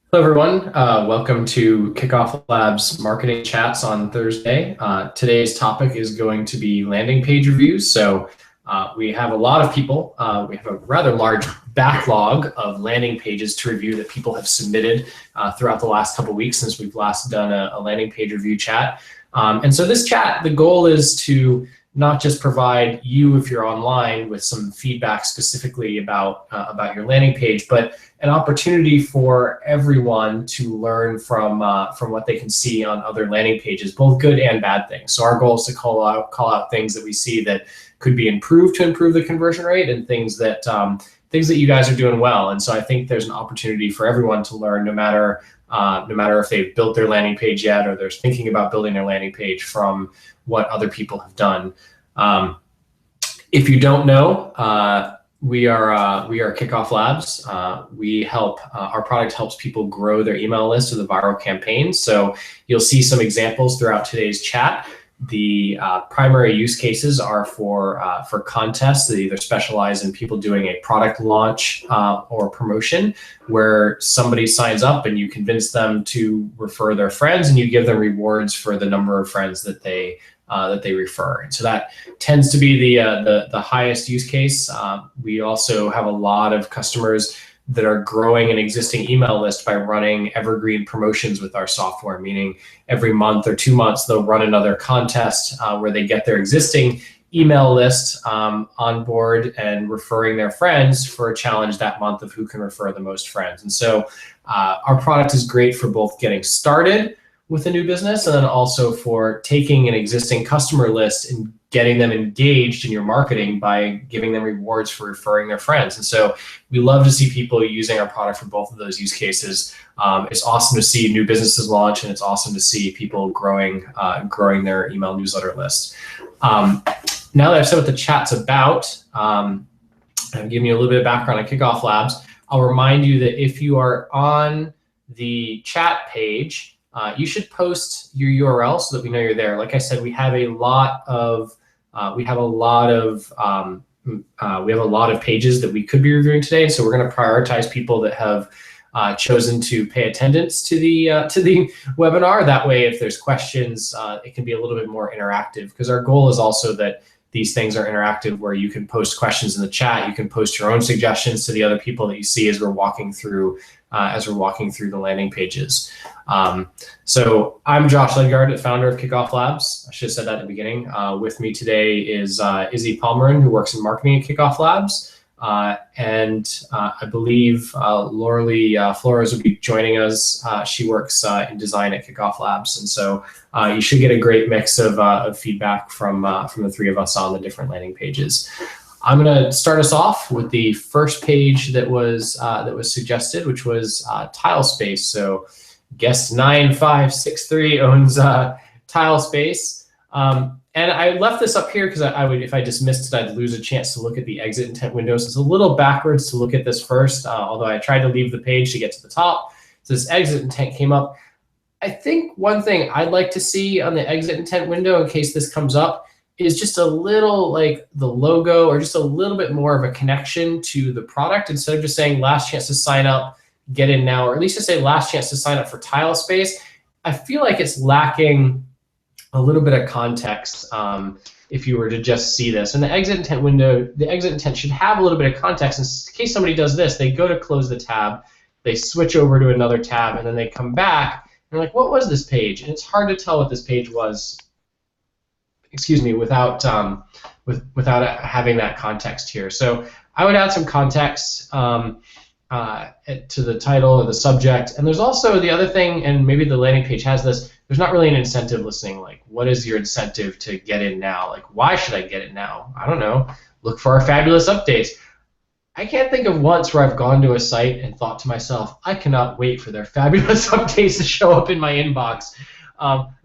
Hello, everyone. Welcome to KickoffLabs Marketing Chats on Thursday. Today's topic is going to be landing page reviews. So we have a lot of people. We have a rather large backlog of landing pages to review that people have submitted throughout the last couple of weeks since we've last done a landing page review chat. And so this chat, the goal is to not just provide you, if you're online, with some feedback specifically about your landing page, but an opportunity for everyone to learn from what they can see on other landing pages, both good and bad things. So our goal is to call out things that we see that could be improved to improve the conversion rate, and things that you guys are doing well. And so I think there's an opportunity for everyone to learn, no matter if they've built their landing page yet or they're thinking about building their landing page, from what other people have done. If you don't know, we are Kickoff Labs. We help our product helps people grow their email list with a viral campaign. So you'll see some examples throughout today's chat. The primary use cases are for contests that either specialize in people doing a product launch or promotion, where somebody signs up and you convince them to refer their friends, and you give them rewards for the number of friends that they refer. And so that tends to be the highest use case. We also have a lot of customers that are growing an existing email list by running evergreen promotions with our software, meaning every month or 2 months they'll run another contest where they get their existing email list on board and referring their friends for a challenge that month of who can refer the most friends. And so our product is great for both getting started with a new business, and then also for taking an existing customer list and getting them engaged in your marketing by giving them rewards for referring their friends. And so we love to see people using our product for both of those use cases. It's awesome to see new businesses launch, and it's awesome to see people growing their email newsletter list. Now that I've said what the chat's about, I'm giving you a little bit of background on Kickoff Labs. I'll remind you that if you are on the chat page, you should post your URL so that we know you're there. Like I said, we have a lot of pages that we could be reviewing today, so we're going to prioritize people that have chosen to pay attendance to the webinar. That way, if there's questions, it can be a little bit more interactive, because our goal is also that these things are interactive, where you can post questions in the chat. You can post your own suggestions to the other people that you see as we're walking through the landing pages. So I'm Josh Ledgard, founder of Kickoff Labs. I should have said that at the beginning. With me today is Izzy Palmerin, who works in marketing at Kickoff Labs. And I believe Lauralee Flores will be joining us. She works in design at Kickoff Labs, and so you should get a great mix of feedback from the three of us on the different landing pages. I'm going to start us off with the first page that was suggested, which was Tile Space. So guest 9563 owns Tile Space. And I left this up here because I would, if I dismissed it, I'd lose a chance to look at the exit intent window. So it's a little backwards to look at this first, although I tried to leave the page to get to the top. So this exit intent came up. I think one thing I'd like to see on the exit intent window, in case this comes up, is just a little, like, the logo, or just a little bit more of a connection to the product, instead of just saying last chance to sign up, get in now, or at least to say last chance to sign up for Tile Space. I feel like it's lacking a little bit of context if you were to just see this. And the exit intent window, the exit intent should have a little bit of context. In case somebody does this, they go to close the tab, they switch over to another tab, and then they come back, and they're like, what was this page? And it's hard to tell what this page was, excuse me, without having that context here. So I would add some context to the title or the subject. And there's also the other thing, and maybe the landing page has this, there's not really an incentive listing. Like, what is your incentive to get in now? Like, why should I get it now? I don't know. Look for our fabulous updates. I can't think of once where I've gone to a site and thought to myself, I cannot wait for their fabulous updates to show up in my inbox.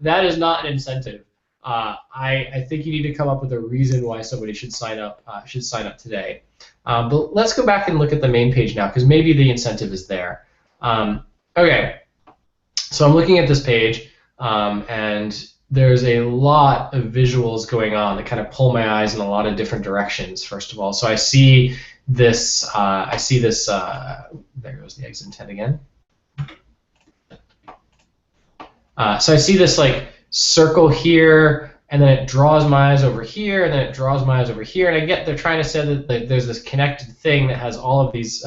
That is not an incentive. I think you need to come up with a reason why somebody should sign up today. But let's go back and look at the main page now, because maybe the incentive is there. Okay, so I'm looking at this page, and there's a lot of visuals going on that kind of pull my eyes in a lot of different directions, first of all. So I see this, there goes the exit intent again. So I see this like circle here, and then it draws my eyes over here, and then it draws my eyes over here, and I get they're trying to say that there's this connected thing that has all of these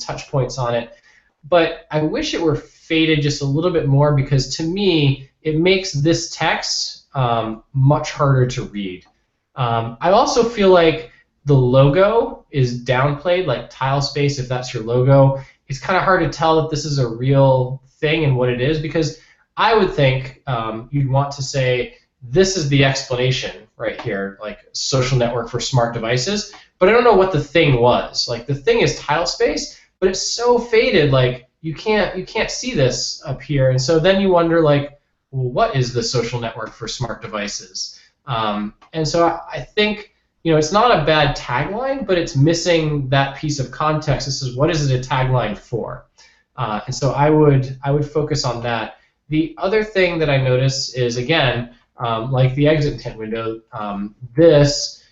touch points on it, but I wish it were faded just a little bit more because to me it makes this text much harder to read. I also feel like the logo is downplayed, like tile space, if that's your logo. It's kind of hard to tell if this is a real thing and what it is, because I would think you'd want to say, this is the explanation right here, like social network for smart devices, but I don't know what the thing was. Like the thing is tile space, but it's so faded, like you can't see this up here, and so then you wonder, like, well, what is the social network for smart devices? And so I think, it's not a bad tagline, but it's missing that piece of context. This is, what is it a tagline for? And so I would focus on that. The other thing that I notice is, again, like the exit intent window, this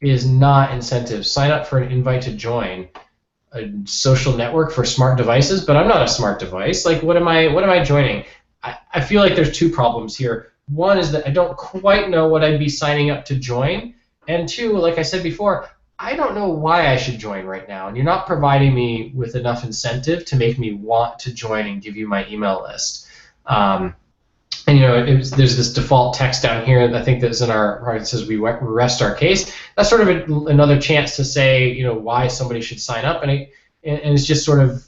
is not incentive. Sign up for an invite to join a social network for smart devices, but I'm not a smart device. Like, what am I joining? I feel like there's two problems here. One is that I don't quite know what I'd be signing up to join, and two, like I said before, I don't know why I should join right now, and you're not providing me with enough incentive to make me want to join and give you my email list. And there's this default text down here that I think that's in our, it says we rest our case. That's sort of another chance to say, why somebody should sign up, and it's just sort of,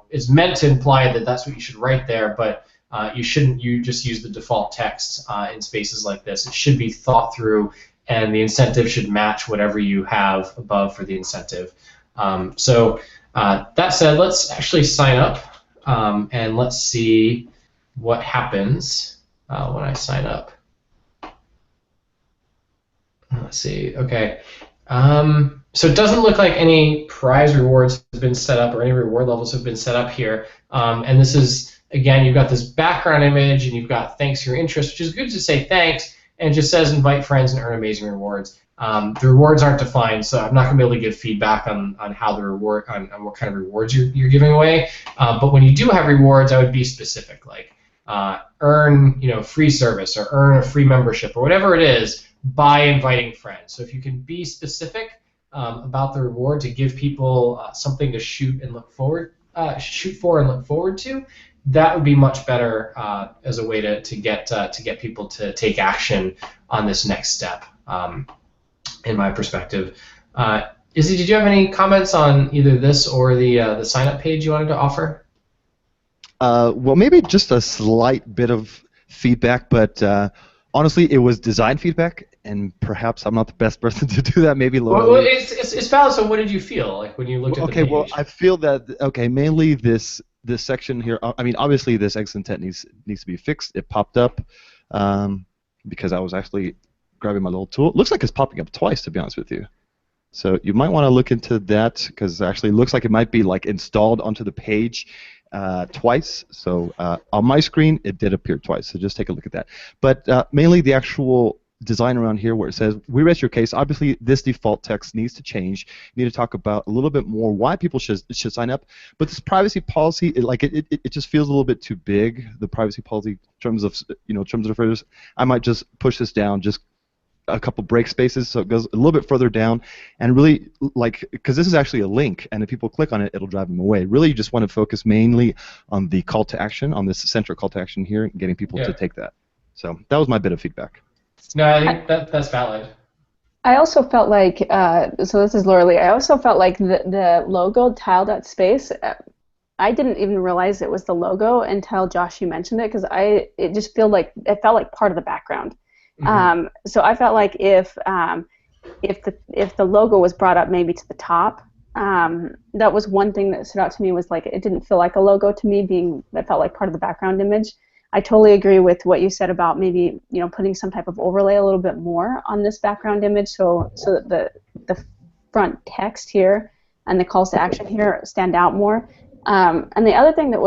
it's meant to imply that that's what you should write there, but you shouldn't. You just use the default text in spaces like this. It should be thought through, and the incentive should match whatever you have above for the incentive. So that said, let's actually sign up, and let's see what happens when I sign up. Let's see. Okay. So it doesn't look like any prize rewards have been set up or any reward levels have been set up here. And this is, again, you've got this background image and you've got thanks for your interest, which is good to say thanks, and it just says invite friends and earn amazing rewards. The rewards aren't defined, so I'm not going to be able to give feedback on how the reward, on what kind of rewards you're giving away. But when you do have rewards, I would be specific, like earn free service or earn a free membership or whatever it is by inviting friends. So if you can be specific about the reward to give people something to shoot for and look forward to, that would be much better as a way to get people to take action on this next step, in my perspective. Izzy, did you have any comments on either this or the sign-up page you wanted to offer? Well, maybe just a slight bit of feedback, but honestly, it was design feedback, and perhaps I'm not the best person to do that. Maybe Laura. Well, it's valid. So, what did you feel like when you looked at the page? Okay, well, I feel that mainly this section here. I mean, obviously, this exit intent needs to be fixed. It popped up because I was actually grabbing my little tool. It looks like it's popping up twice, to be honest with you. So you might want to look into that, because it actually looks like it might be like installed onto the page twice. So on my screen, it did appear twice. So just take a look at that. But mainly the actual design around here where it says, we rest your case. Obviously, this default text needs to change. You need to talk about a little bit more why people should sign up. But this privacy policy, it just feels a little bit too big, the privacy policy, in terms of, terms of referrals. I might just push this down just a couple break spaces so it goes a little bit further down, and really, because this is actually a link, and if people click on it, it'll drive them away. Really, you just want to focus mainly on the call to action, on this central call to action here, and getting people to take that. So that was my bit of feedback. No, I think that's valid. I also felt like, so this is Laura Lee, I also felt like the logo tiled.space, I didn't even realize it was the logo until Josh, you mentioned it, because it just felt like part of the background. Mm-hmm. So I felt like if the logo was brought up maybe to the top, that was one thing that stood out to me, was like it didn't feel like a logo to me, it felt like part of the background image. I totally agree with what you said about maybe putting some type of overlay a little bit more on this background image, so that the front text here and the calls to action here stand out more. And the other thing that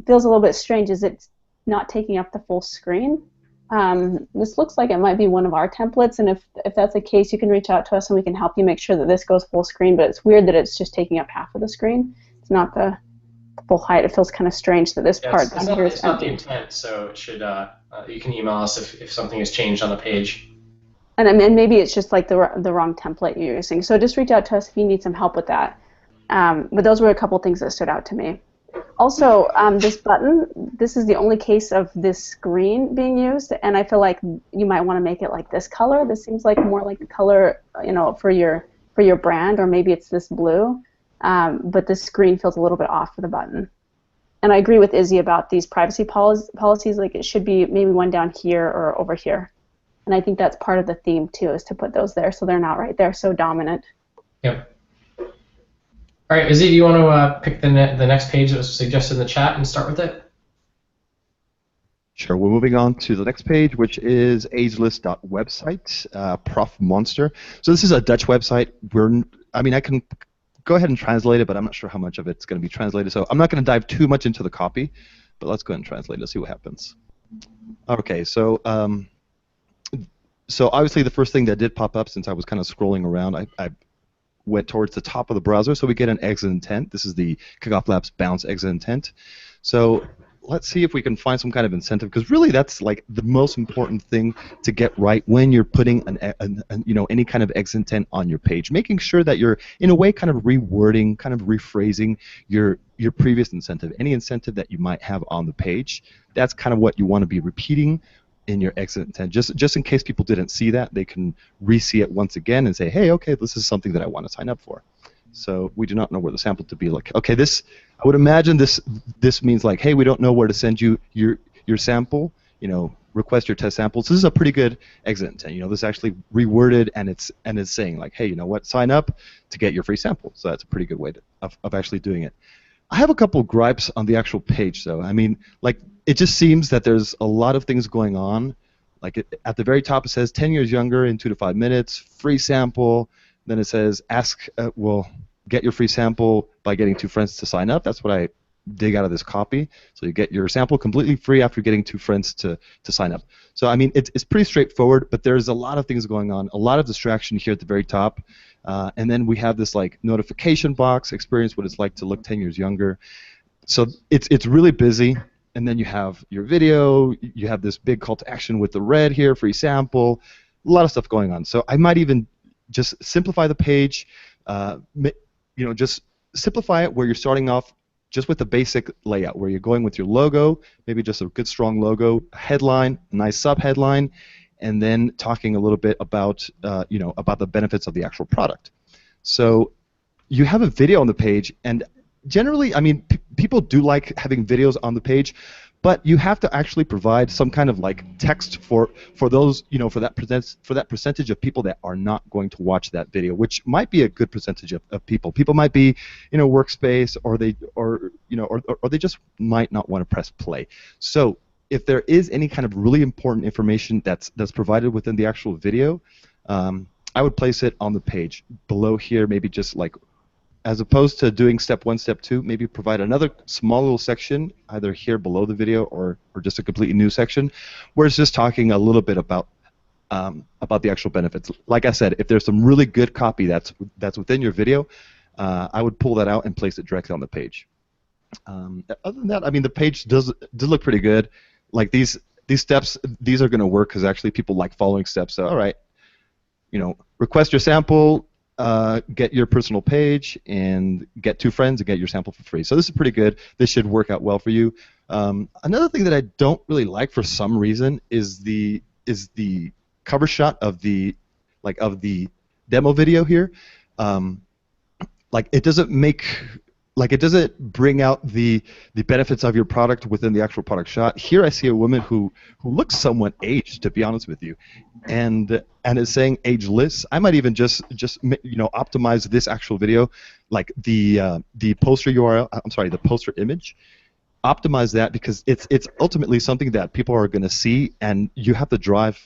feels a little bit strange is it's not taking up the full screen. This looks like it might be one of our templates, and if that's the case, you can reach out to us and we can help you make sure that this goes full screen, but it's weird that it's just taking up half of the screen. It's not the full height. It feels kind of strange that this Yeah, part down here is it's not the empty. intent, so it should. You can email us if something has changed on the page. And I mean, maybe it's just like the wrong template you're using. So just reach out to us if you need some help with that. But those were a couple things that stood out to me. Also, this button, this is the only case of this screen being used, and I feel like you might want to make it like this color. This seems like more like the color, for your brand, or maybe it's this blue. But this screen feels a little bit off for the button. And I agree with Izzy about these privacy policies. Like it should be maybe one down here or over here. And I think that's part of the theme too, is to put those there so they're not right there so dominant. Yep. All right, Izzy, do you want to pick the next page that was suggested in the chat and start with it? Sure. We're moving on to the next page, which is ageless.website, Prof Monster. So this is a Dutch website. I can go ahead and translate it, but I'm not sure how much of it's going to be translated. So I'm not going to dive too much into the copy, but let's go ahead and translate it and see what happens. Okay, so obviously the first thing that did pop up, since I was kind of scrolling around, I went towards the top of the browser, so we get an exit intent. This is the KickoffLabs bounce exit intent. So let's see if we can find some kind of incentive, because really that's like the most important thing to get right when you're putting any kind of exit intent on your page, making sure that you're in a way kind of rewording, kind of rephrasing your previous incentive, any incentive that you might have on the page. That's kind of what you want to be repeating in your exit intent, just in case people didn't see that, they can re-see it once again and say, hey, okay, this is something that I want to sign up for. So we do not know where the sample to be. Like, okay, I would imagine this means like, hey, we don't know where to send you your sample. Request your test samples. This is a pretty good exit intent. This actually reworded, and it's saying like, hey, you know what, sign up to get your free sample. So that's a pretty good way of actually doing it. I have a couple gripes on the actual page, though. I mean, like, it just seems that there's a lot of things going on. Like, at the very top, it says 10 years younger in 2 to 5 minutes, free sample. Then it says, get your free sample by getting 2 friends to sign up. That's what I dig out of this copy. So you get your sample completely free after getting 2 friends to sign up. So, I mean, it's pretty straightforward, but there's a lot of things going on, a lot of distraction here at the very top. And then we have this like notification box, experience what it's like to look 10 years younger. So it's really busy. And then you have your video, you have this big call to action with the red here, free sample, a lot of stuff going on. So I might even just simplify the page, just simplify it where you're starting off just with the basic layout, where you're going with your logo, maybe just a good strong logo, a headline, a nice sub-headline, and then talking a little bit about about the benefits of the actual product. So you have a video on the page, and generally, I mean, people do like having videos on the page, but you have to actually provide some kind of like text for those, for that percentage of people that are not going to watch that video, which might be a good percentage of people. People might be in a workspace, or they just might not want to press play. So if there is any kind of really important information that's provided within the actual video, I would place it on the page below here, maybe just like, as opposed to doing step 1, step 2, maybe provide another small little section either here below the video or just a completely new section where it's just talking a little bit about the actual benefits. Like I said, if there's some really good copy that's within your video, I would pull that out and place it directly on the page. Other than that, I mean, the page does look pretty good. Like these steps, these are going to work because actually people like following steps. So all right, request your sample. Get your personal page and get 2 friends and get your sample for free. So this is pretty good. This should work out well for you. Another thing that I don't really like for some reason is the cover shot of the demo video here. It doesn't bring out the benefits of your product within the actual product shot. Here I see a woman who looks somewhat aged, to be honest with you, and is saying ageless. I might even just optimize this actual video, like the poster URL. I'm sorry, the poster image. Optimize that because it's ultimately something that people are going to see, and you have to drive.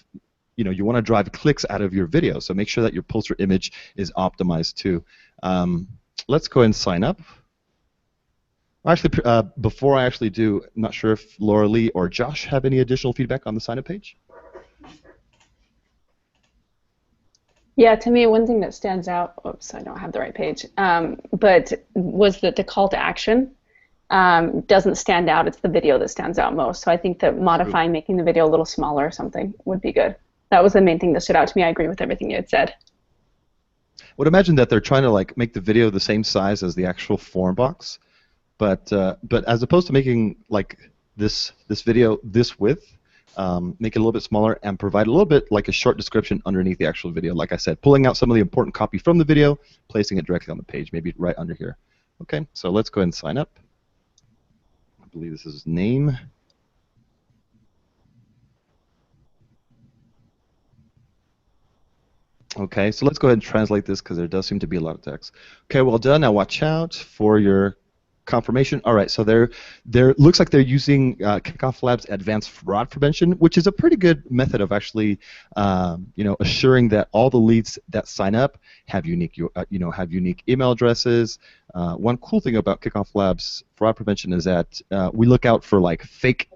You want to drive clicks out of your video, so make sure that your poster image is optimized too. Let's go ahead and sign up. Actually, before I actually do, I'm not sure if Laura Lee or Josh have any additional feedback on the sign-up page. Yeah, to me, one thing that stands out, oops, I don't have the right page, but was that the call to action. doesn't stand out. It's the video that stands out most. So I think that modifying, making the video a little smaller or something would be good. That was the main thing that stood out to me. I agree with everything you had said. Would imagine that they're trying to like make the video the same size as the actual form box, but as opposed to making like this video this width, make it a little bit smaller and provide a little bit like a short description underneath the actual video. Like I said, pulling out some of the important copy from the video, placing it directly on the page, maybe right under here. Okay, so let's go ahead and sign up. I believe this is his name. Okay, so let's go ahead and translate this because there does seem to be a lot of text. Okay, well done. Now watch out for your confirmation. All right, so there looks like they're using KickoffLabs Advanced Fraud Prevention, which is a pretty good method of actually, assuring that all the leads that sign up have unique, have unique email addresses. One cool thing about KickoffLabs Fraud Prevention is that we look out for like fake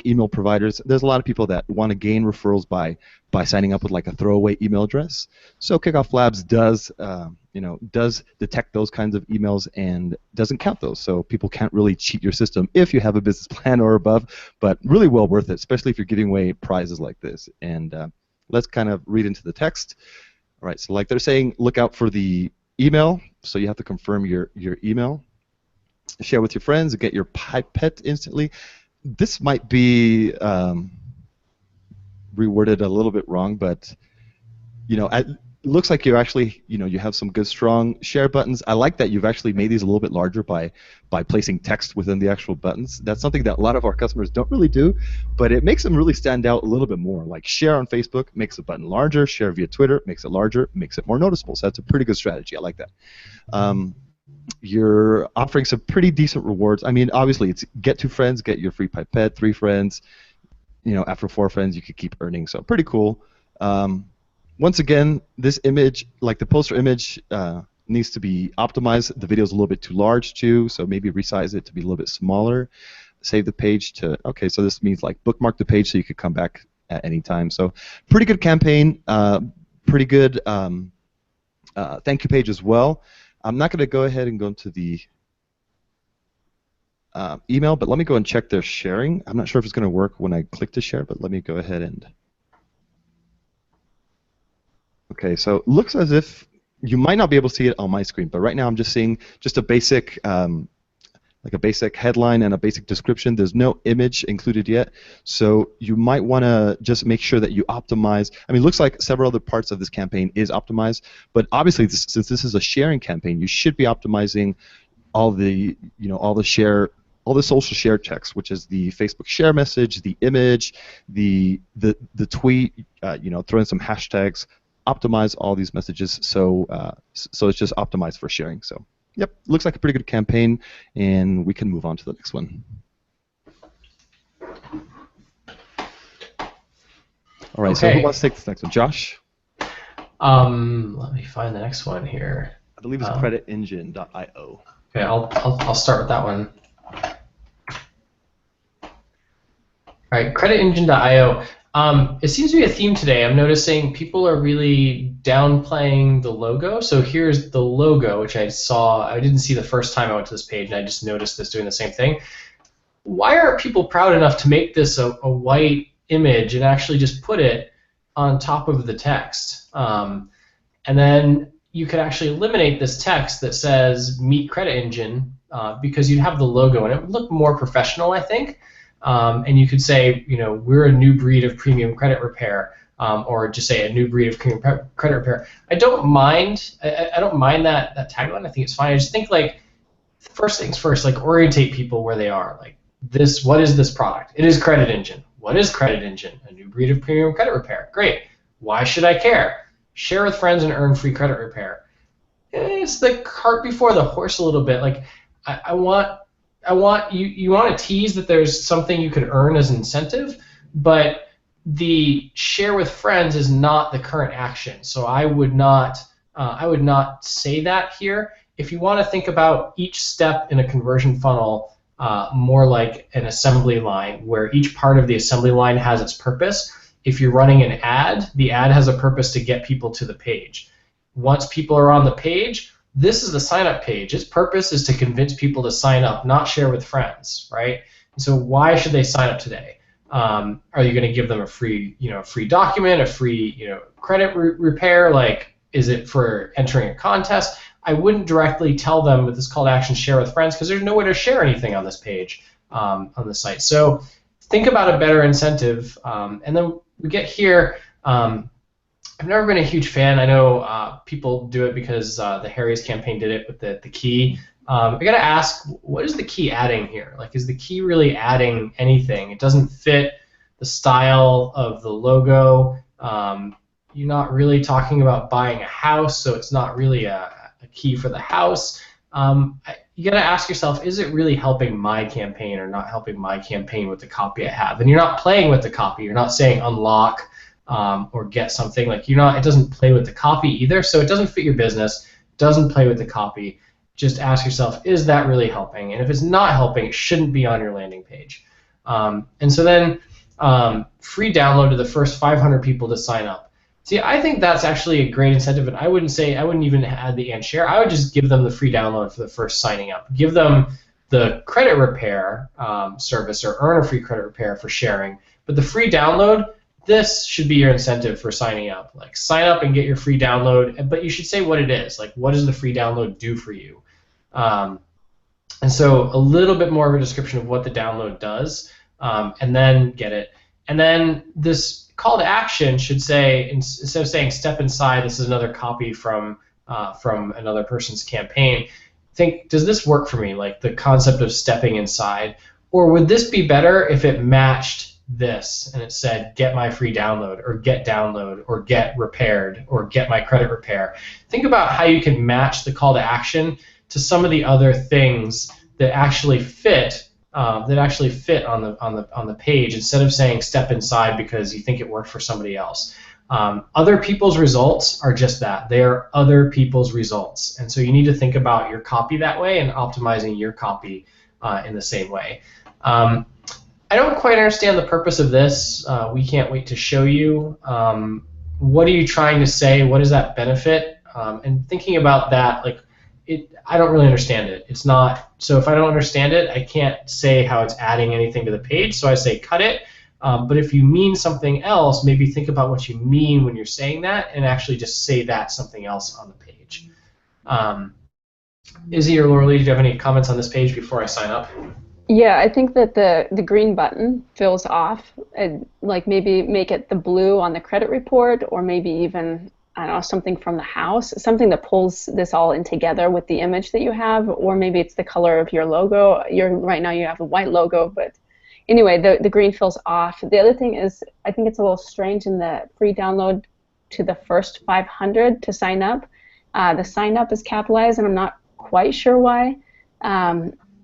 email providers. There's a lot of people that want to gain referrals by signing up with like a throwaway email address. So KickoffLabs does detect those kinds of emails and doesn't count those. So people can't really cheat your system if you have a business plan or above, but really well worth it, especially if you're giving away prizes like this. And let's kind of read into the text. All right, so like they're saying, look out for the email. So you have to confirm your email. Share with your friends, get your pipette instantly. This might be reworded a little bit wrong, but it looks like you actually, you have some good strong share buttons. I like that you've actually made these a little bit larger by placing text within the actual buttons. That's something that a lot of our customers don't really do, but it makes them really stand out a little bit more. Like share on Facebook makes the button larger, share via Twitter makes it larger, makes it more noticeable. So that's a pretty good strategy. I like that. You're offering some pretty decent rewards. I mean, obviously, it's get 2 friends, get your free pipette, 3 friends. After 4 friends, you could keep earning. So pretty cool. Once again, this image, like the poster image, needs to be optimized. The video is a little bit too large too, so maybe resize it to be a little bit smaller. Save the page to, okay, so this means like bookmark the page so you could come back at any time. So pretty good campaign, pretty good thank you page as well. I'm not going to go ahead and go into the email, but let me go and check their sharing. I'm not sure if it's going to work when I click to share, but let me go ahead and... Okay, so it looks as if you might not be able to see it on my screen, but right now I'm just seeing just a basic, like a basic headline and a basic description. There's no image included yet, so you might want to just make sure that you optimize. I mean, it looks like several other parts of this campaign is optimized, but obviously, since this is a sharing campaign, you should be optimizing all the, all the social share text, which is the Facebook share message, the image, the tweet, throw in some hashtags. Optimize all these messages so it's just optimized for sharing. So yep, looks like a pretty good campaign, and we can move on to the next one. All right, so who wants to take this next one? Josh? Let me find the next one here. I believe it's creditengine.io. Okay, I'll start with that one. All right, creditengine.io. It seems to be a theme today. I'm noticing people are really downplaying the logo. So here's the logo, which I didn't see the first time I went to this page, and I just noticed this doing the same thing. Why aren't people proud enough to make this a white image and actually just put it on top of the text? And then you could actually eliminate this text that says Meet Credit Engine because you'd have the logo, and it would look more professional, I think. And you could say, we're a new breed of premium credit repair, or just say a new breed of premium credit repair. I don't mind. I don't mind that tagline. I think it's fine. I just think like first things first, like orientate people where they are. Like this, what is this product? It is Credit Engine. What is Credit Engine? A new breed of premium credit repair. Great. Why should I care? Share with friends and earn free credit repair. It's the cart before the horse a little bit. Like I want you want to tease that there's something you could earn as an incentive, but the share with friends is not the current action. So I would not say that here. If you want to think about each step in a conversion funnel more like an assembly line, where each part of the assembly line has its purpose. If you're running an ad, the ad has a purpose to get people to the page. Once people are on the page, this is the sign up page. Its purpose is to convince people to sign up, not share with friends, right? And so why should they sign up today? Are you going to give them a free, free document, a free, credit repair? Like, is it for entering a contest? I wouldn't directly tell them with this call to action, share with friends, because there's no way to share anything on this page on the site. So think about a better incentive. And then we get here. I've never been a huge fan. I know people do it because the Harry's campaign did it with the key. I gotta ask, what is the key adding here? Like, is the key really adding anything? It doesn't fit the style of the logo. You're not really talking about buying a house, so it's not really a key for the house. You gotta ask yourself, is it really helping my campaign or not helping my campaign with the copy I have? And you're not playing with the copy. You're not saying unlock or get something. Like, it doesn't play with the copy either, so it doesn't fit your business, doesn't play with the copy. Just ask yourself, is that really helping? And if it's not helping, it shouldn't be on your landing page. And so then free download to the first 500 people to sign up. See, I think that's actually a great incentive, and I wouldn't even add the and share. I would just give them the free download for the first signing up. Give them the credit repair service, or earn a free credit repair for sharing. But the free download, this should be your incentive for signing up. Like, sign up and get your free download, but you should say what it is. Like, what does the free download do for you? And so a little bit more of a description of what the download does, and then get it. And then this call to action should say, instead of saying step inside, this is another copy from another person's campaign, think, does this work for me? Like, the concept of stepping inside. Or would this be better if it matched this and it said get my free download, or get repaired, or get my credit repair? Think about how you can match the call to action to some of the other things that actually fit on the page, instead of saying step inside because you think it worked for somebody else. Other people's results are just that. They are other people's results. And so you need to think about your copy that way and optimizing your copy in the same way. I don't quite understand the purpose of this. We can't wait to show you. What are you trying to say? What does that benefit? And thinking about that, like, I don't really understand it. It's not, so if I don't understand it, I can't say how it's adding anything to the page, so I say cut it. But if you mean something else, maybe think about what you mean when you're saying that, and actually just say that something else on the page. Izzy or Laura, do you have any comments on this page before I sign up? Yeah, I think that the green button feels off. Like, maybe make it the blue on the credit report, or maybe even, I don't know, something from the house, something that pulls this all in together with the image that you have, or maybe it's the color of your logo. Right now you have a white logo, but anyway, the green feels off. The other thing is, I think it's a little strange in the free download to the first 500 to sign up. The sign up is capitalized, and I'm not quite sure why.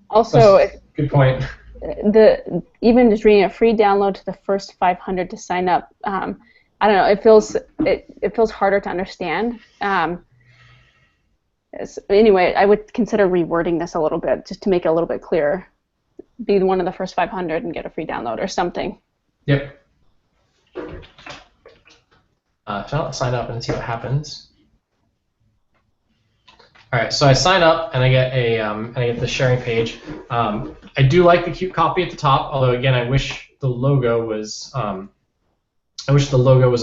Also, good point. Even just reading a free download to the first 500 to sign up, I don't know. It feels harder to understand. Anyway, I would consider rewording this a little bit just to make it a little bit clearer. Be one of the first 500 and get a free download or something. Yep. So I'll sign up and see what happens. All right, so I sign up and I get the sharing page. I do like the cute copy at the top, although again, I wish the logo was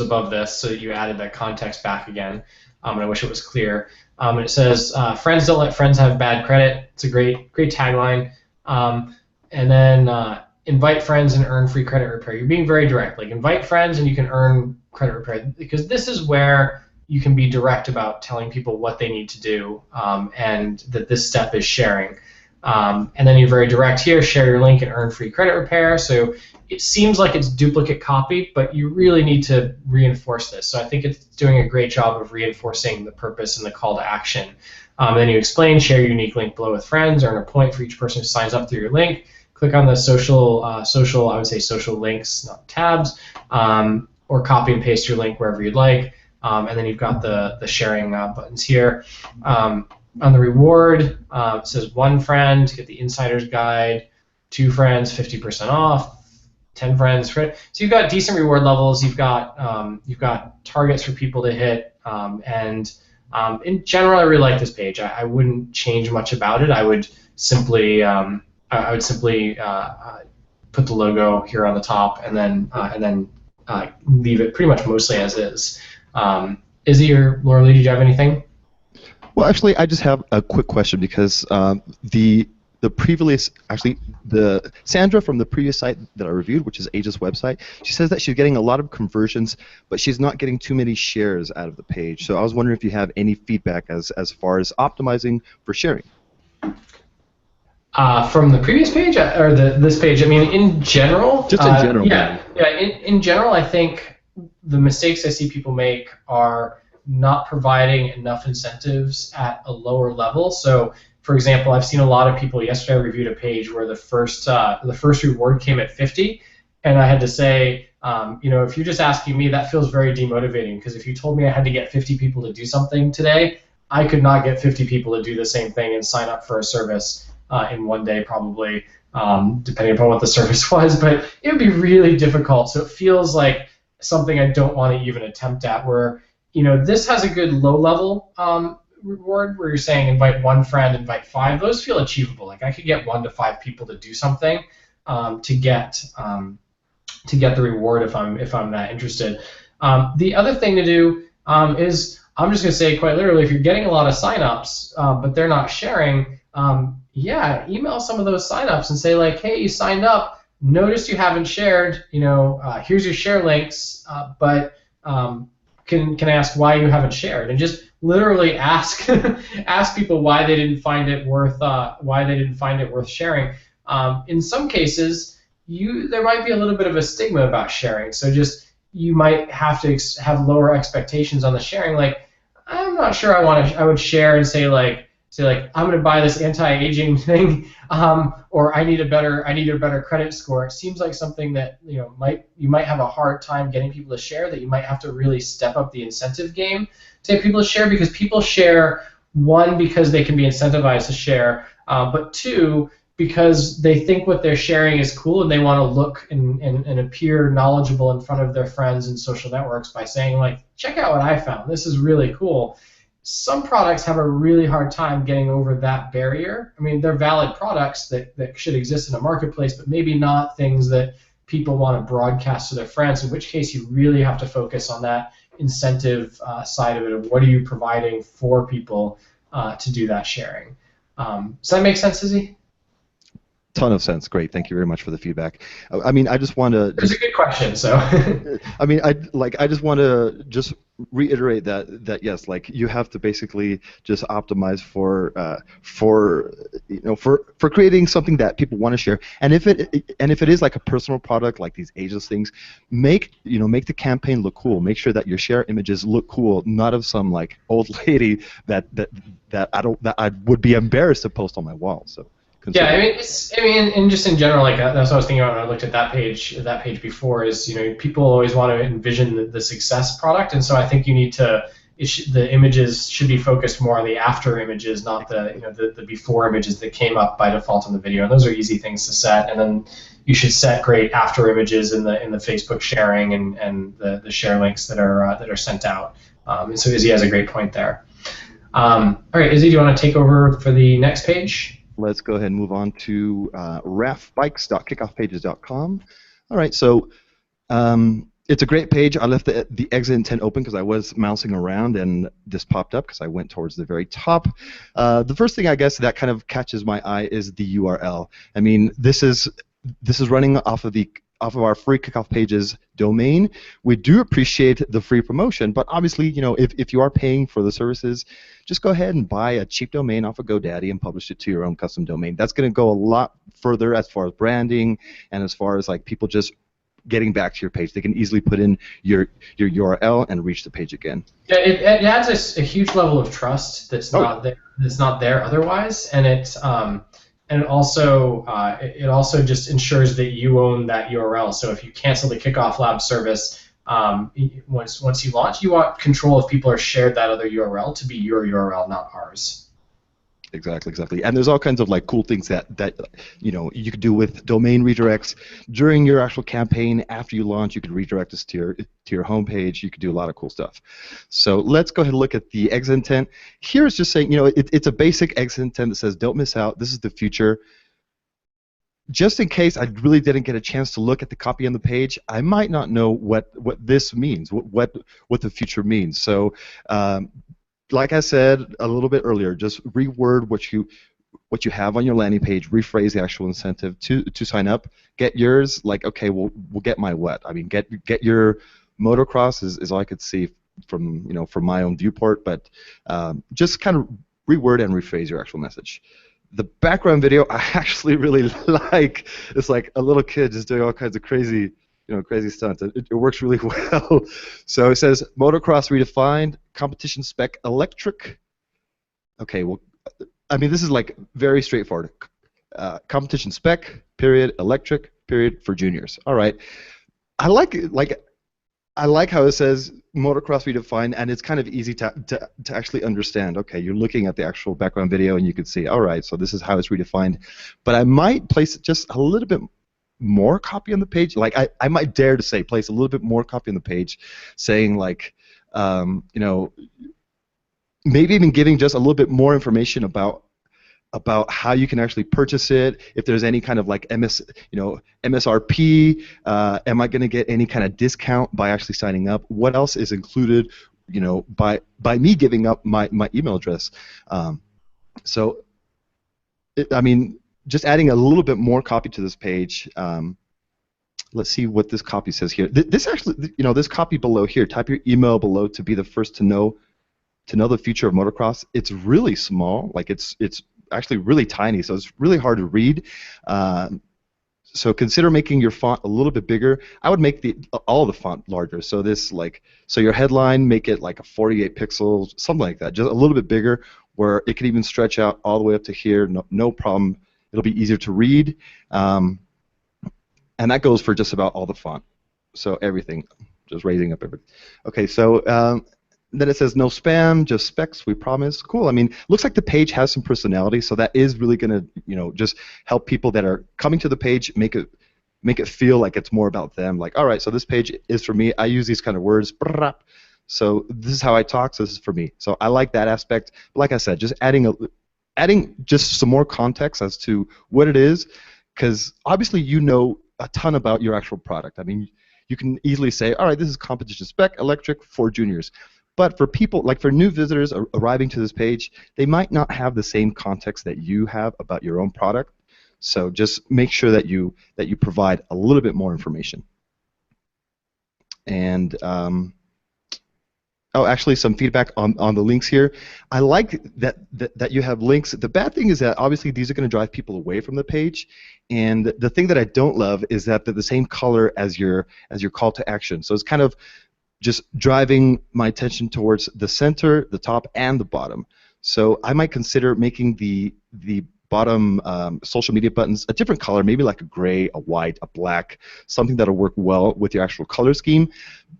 above this, so that you added that context back again. And I wish it was clear. And it says, "Friends don't let friends have bad credit." It's a great tagline. And then invite friends and earn free credit repair. You're being very direct. Like, invite friends and you can earn credit repair, because this is where you can be direct about telling people what they need to do, and that this step is sharing. And then you're very direct here, share your link and earn free credit repair. So it seems like it's duplicate copy, but you really need to reinforce this. So I think it's doing a great job of reinforcing the purpose and the call to action. Then you explain, share your unique link below with friends, earn a point for each person who signs up through your link. Click on the social, I would say social links, not tabs, or copy and paste your link wherever you'd like. And then you've got the sharing buttons here. On the reward, it says 1 friend, get the insider's guide, 2 friends, 50% off, 10 friends. So you've got decent reward levels. You've got targets for people to hit, and In general, I really like this page. I wouldn't change much about it. I would simply put the logo here on the top, and then leave it pretty much mostly as is. Izzy or Laura Lee, did you have anything? Well, actually, I just have a quick question because the previous, actually, the Sandra from the previous site that I reviewed, which is Age's website, she says that she's getting a lot of conversions, but she's not getting too many shares out of the page. So I was wondering if you have any feedback as far as optimizing for sharing. From the previous page or this page? I mean, in general. Just in general. Yeah. In general, I think the mistakes I see people make are not providing enough incentives at a lower level. So, for example, I've seen a lot of people. Yesterday, I reviewed a page where the first reward came at 50, and I had to say, if you're just asking me, that feels very demotivating, because if you told me I had to get 50 people to do something today, I could not get 50 people to do the same thing and sign up for a service in one day, probably, depending upon what the service was. But it would be really difficult. So it feels like something I don't want to even attempt at. Where this has a good low-level reward where you're saying invite one friend, invite 5. Those feel achievable. Like I could get 1 to 5 people to do something to get the reward if I'm that interested. The other thing to do is, I'm just going to say quite literally, if you're getting a lot of signups but they're not sharing, email some of those signups and say like, hey, you signed up. Noticed you haven't shared. Here's your share links, but can I ask why you haven't shared? And just literally ask ask people why they didn't find it worth sharing. In some cases, there might be a little bit of a stigma about sharing. So just you might have to have lower expectations on the sharing. Like, I'm not sure I would share and say like I'm going to buy this anti-aging thing, or I need a better credit score. It seems like something that you might have a hard time getting people to share, that you might have to really step up the incentive game to get people to share, because people share, 1, because they can be incentivized to share, but 2, because they think what they're sharing is cool and they want to look and appear knowledgeable in front of their friends and social networks by saying like, check out what I found, this is really cool. Some products have a really hard time getting over that barrier. I mean, they're valid products that should exist in a marketplace, but maybe not things that people want to broadcast to their friends, in which case you really have to focus on that incentive side of it, of what are you providing for people to do that sharing. Does that make sense, Izzy? Ton of sense. Great. Thank you very much for the feedback. I mean, I just want to. It's a good question. So. I mean, I just want to just reiterate that yes, like you have to basically just optimize for creating something that people want to share. And if it is like a personal product, like these ageless things, make the campaign look cool. Make sure that your share images look cool, not of some like old lady that I would be embarrassed to post on my wall. So. Yeah, and just in general, like that's what I was thinking about when I looked at that page before. Is people always want to envision the success product, and so I think you need to. The images should be focused more on the after images, not the before images that came up by default in the video. And those are easy things to set. And then you should set great after images in the Facebook sharing and the share links that are sent out. And so Izzy has a great point there. All right, Izzy, do you want to take over for the next page? Let's go ahead and move on to rafbikes.kickoffpages.com. All right, so it's a great page. I left the exit intent open because I was mousing around and this popped up because I went towards the very top. The first thing I guess that kind of catches my eye is the URL. I mean, this is running off of our free Kickoff Pages domain. We do appreciate the free promotion, but obviously, if you are paying for the services, just go ahead and buy a cheap domain off of GoDaddy and publish it to your own custom domain. That's going to go a lot further as far as branding and as far as like people just getting back to your page. They can easily put in your URL and reach the page again. Yeah, it adds a huge level of trust that's not there otherwise, and it also just ensures that you own that URL. So if you cancel the KickoffLabs service, once you launch, you want control if people are shared that other URL to be your URL, not ours. Exactly. And there's all kinds of like cool things that you could do with domain redirects during your actual campaign. After you launch, you could redirect us to your homepage. You could do a lot of cool stuff. So let's go ahead and look at the exit intent. Here it's just saying, it's a basic exit intent that says don't miss out. This is the future. Just in case I really didn't get a chance to look at the copy on the page, I might not know what this means, what the future means. So like I said a little bit earlier, just reword what you have on your landing page, rephrase the actual incentive to sign up. Get yours, like, okay, we'll get my what? I mean, get your motocross is all I could see from from my own viewport, but just kind of reword and rephrase your actual message. The background video I actually really like. It's like a little kid just doing all kinds of crazy stunts. It works really well. So it says motocross redefined, competition spec electric. Okay, well, I mean, this is like very straightforward. Competition spec, period, electric, period, for juniors. All right. I like how it says motocross redefined, and it's kind of easy to actually understand. Okay, you're looking at the actual background video, and you can see, all right, so this is how it's redefined. But I might place just a little bit more copy on the page. Like I might dare to say place a little bit more copy on the page, saying like, maybe even giving just a little bit more information about how you can actually purchase it, if there's any kind of like MSRP, am I going to get any kind of discount by actually signing up? What else is included, by me giving up my email address? I mean, just adding a little bit more copy to this page. Let's see what this copy says here. This actually, this copy below here, type your email below to be the first to know the future of motocross. It's really small, like it's actually really tiny, so it's really hard to read. So consider making your font a little bit bigger. I would make all the font larger. So so your headline, make it like a 48 pixels, something like that, just a little bit bigger, where it can even stretch out all the way up to here. No problem. It'll be easier to read, and that goes for just about all the font. So everything, just raising up everything. Okay, so. Then it says no spam, just specs, we promise. Cool. I mean, looks like the page has some personality, so that is really going to, just help people that are coming to the page make it feel like it's more about them. Like, all right, so this page is for me. I use these kind of words. So this is how I talk. So this is for me. So I like that aspect. But like I said, just adding just some more context as to what it is, because obviously you know a ton about your actual product. I mean, you can easily say, all right, this is competition spec electric for juniors. But for people, like for new visitors arriving to this page, they might not have the same context that you have about your own product. So just make sure that you provide a little bit more information. And actually, some feedback on the links here. I like that you have links. The bad thing is that obviously these are going to drive people away from the page. And the thing that I don't love is that they're the same color as your call to action. So it's kind of just driving my attention towards the center, the top, and the bottom. So I might consider making the bottom social media buttons a different color, maybe like a gray, a white, a black, something that'll work well with your actual color scheme,